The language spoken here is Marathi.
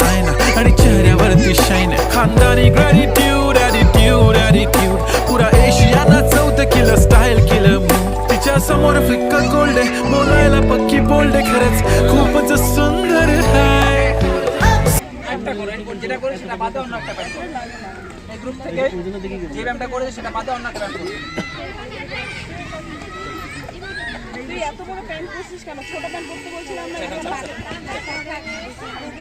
आयना आणि चेहऱ्यावरती शाईन खानदानी ग्रॅटिट्यूड ॲटिट्यूड ॲटिट्यूड पुरा एशियाना चौथ केलं स्टाईल केलं मूड तिच्या समोर फिक्क गोल्ड आहे बोलायला पक्की बोल्ड आहे खरंच खूपच सुंदर हाय যেটা করে সেটা বাদে অন্য একটা প্যান্ট করো এই গ্রুপ থেকে যে ব্যায়ামটা করেছে সেটা বাদে অন্য একটা প্যান্ট করো তুই এত বড় প্যান্ট পরছিস কেন ছোট প্যান্ট পরতে বলছিলাম না